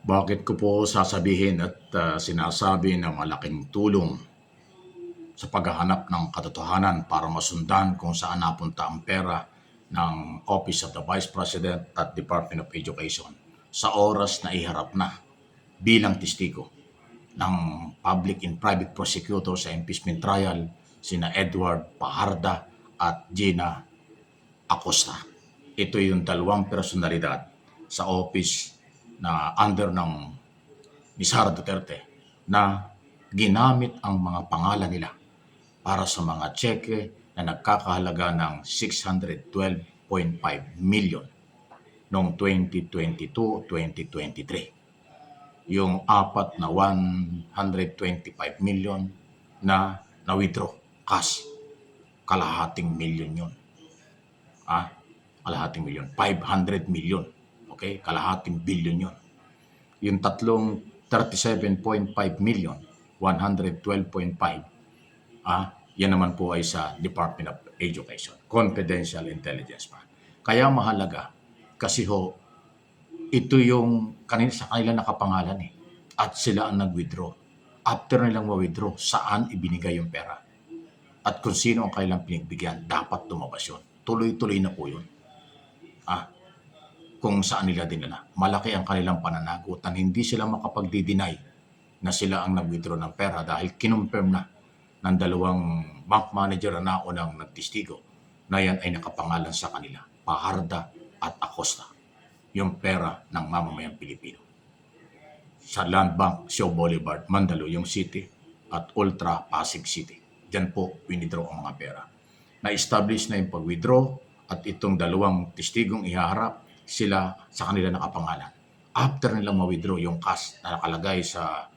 Bakit ko po sasabihin at sinasabi na malaking tulong sa paghahanap ng katotohanan para masundan kung saan napunta ang pera ng Office of the Vice President at Department of Education sa oras na iharap na bilang testigo ng public and private prosecutor sa impeachment trial sina Edward Paharda at Gina Acosta. Ito yung dalawang personalidad sa office na under ng ni Sara Duterte na ginamit ang mga pangalan nila para sa mga tseke na nagkakahalaga ng 612.5 million noong 2022-2023. Yung apat na 125 million na na-withdraw cash, kalahating milyon yun. Kalahating milyon, 500 million. Okay, kalahating billion yun. Yung tatlong 37.5 million, 112.5, yan naman po ay sa Department of Education. Confidential intelligence pa. Kaya mahalaga kasi ito yung sa kanila nakapangalan eh. At sila ang nag-withdraw. After nilang ma-withdraw, saan ibinigay yung pera? At kung sino ang kailang pinagbigyan, dapat lumabas yun. Tuloy-tuloy na po yun. Kung saan nila dinala. Malaki ang kanilang pananagutan. Hindi sila makapagdi-deny na sila ang nag-withdraw ng pera dahil kinumpirm na ng dalawang bank manager na naunang nagtistigo na yan ay nakapangalan sa kanila, Paharda at Acosta, yung pera ng mamamayang Pilipino. Sa Land Bank, Shaw Boulevard, Mandaluyong City at Ultra Pasig City. Diyan po winidraw ang mga pera. Na-establish na yung pag-withdraw at itong dalawang testigong ihaharap sila sa kanila nakapangalan. After nilang ma-withdraw yung cash na nakalagay sa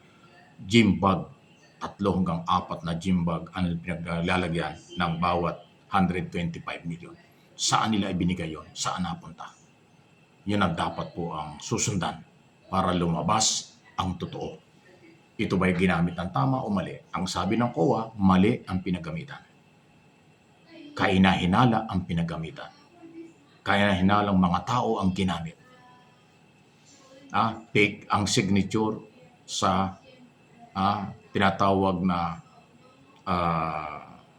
gym bag, 3 hanggang 4 na gym bag ang pinaglalagyan ng bawat 125 million. Saan nila ibinigay yon? Saan napunta? Yan ang dapat po ang susundan para lumabas ang totoo. Ito ba'y ginamit ng tama o mali? Ang sabi ng COA, mali ang pinagamitan. Kahina-hinala ang pinagamitan. Kahina-hinalang mga tao ang ginamit. Fake ang signature sa tinatawag na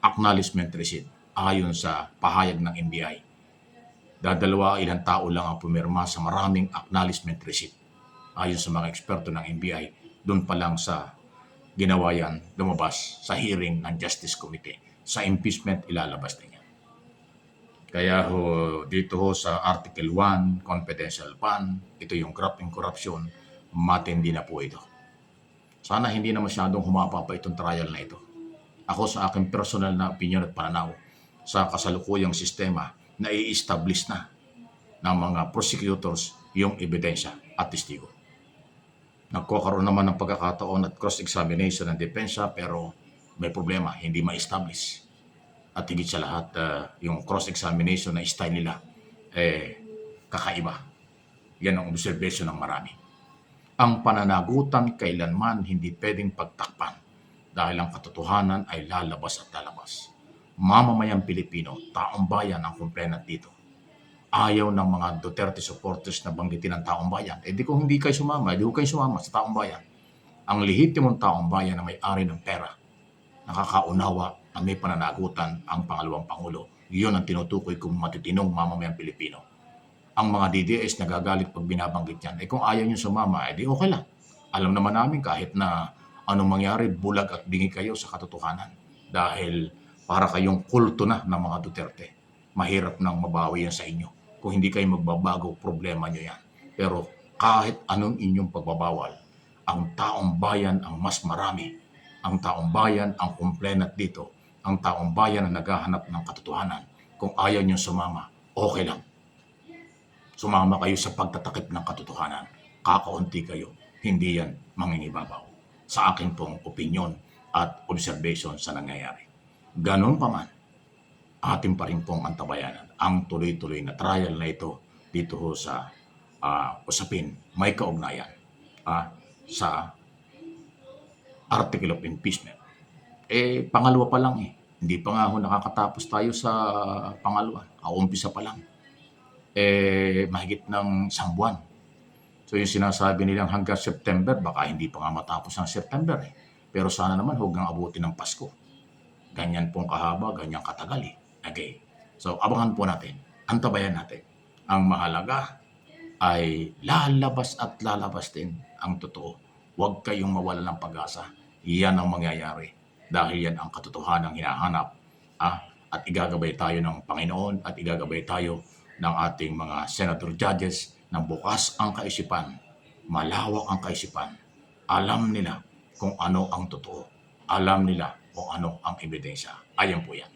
acknowledgement receipt ayon sa pahayag ng NBI. Dadalawa ilang tao lang ang pumirma sa maraming acknowledgement receipt. Ayon sa mga eksperto ng NBI, doon pa lang sa ginawa yan, lumabas sa hearing ng Justice Committee. Sa impeachment, ilalabas din yan. Kaya dito sa Article 1, Confidential Fund, ito yung graft and corruption, matindi na po ito. Sana hindi na masyadong humapa pa itong trial na ito. Ako sa aking personal na opinion at pananaw sa kasalukuyang sistema na i-establish na ng mga prosecutors yung ebidensya at testigo. Nagkakaroon naman ng pagkakataon at cross-examination ng depensya pero may problema, hindi ma-establish. At higit sa lahat, yung cross-examination na style nila, kakaiba. Yan ang observation ng marami. Ang pananagutan kailanman hindi pwedeng pagtakpan dahil ang katotohanan ay lalabas at lalabas. Mamamayang Pilipino, taong bayan ang complainant dito. Ayaw ng mga Duterte supporters na banggitin ang taong bayan. Di kung hindi kayo sumama, di ko kayo sumama sa taong bayan. Ang lehitimong taong bayan na may-ari ng pera, nakakaunawa na may pananagutan ang pangalawang Pangulo. Iyon ang tinutukoy kong matitinong mamamayang Pilipino. Ang mga DDS nagagalit pag binabanggit yan. Kung ayaw nyo sumama, di okay lang. Alam naman namin kahit na anong mangyari, bulag at bingi kayo sa katotohanan. Dahil para kayong kulto na ng mga Duterte. Mahirap nang mabawi yan sa inyo. Kung hindi kayo magbabago, problema nyo yan. Pero kahit anong inyong pagbabawal, ang taong bayan ang mas marami. Ang taong bayan ang complainant dito. Ang taong bayan ang naghahanap ng katotohanan. Kung ayaw nyo sumama, okay lang. Sumama kayo sa pagtatakip ng katotohanan. Kakaunti kayo. Hindi yan mangingibabaw. Sa akin pong opinion at observation sa nangyayari. Ganon pa man, atin pa rin pong antabayanan ang tuloy-tuloy na trial na ito dito sa usapin may kaugnayan sa Article of Impeachment. Pangalawa pa lang Hindi pa nga nakakatapos tayo sa pangalawa. Kaumpisa pa lang. Mahigit ng 1 buwan. So yung sinasabi nilang hanggang September, baka hindi pa nga matapos ang September eh. Pero sana naman huwag nang abutin ng Pasko. Ganyan pong kahaba, ganyan katagal eh. Okay. So abangan po natin, antabayan natin. Ang mahalaga ay lalabas at lalabas din ang totoo. Huwag kayong mawala ng pag-asa. Yan ang mangyayari. Dahil yan ang katotohanang hinahanap. At igagabay tayo ng Panginoon at igagabay tayo ng ating mga senator judges na bukas ang kaisipan, malawak ang kaisipan. Alam nila kung ano ang totoo. Alam nila kung ano ang ebidensya. Ayan po yan.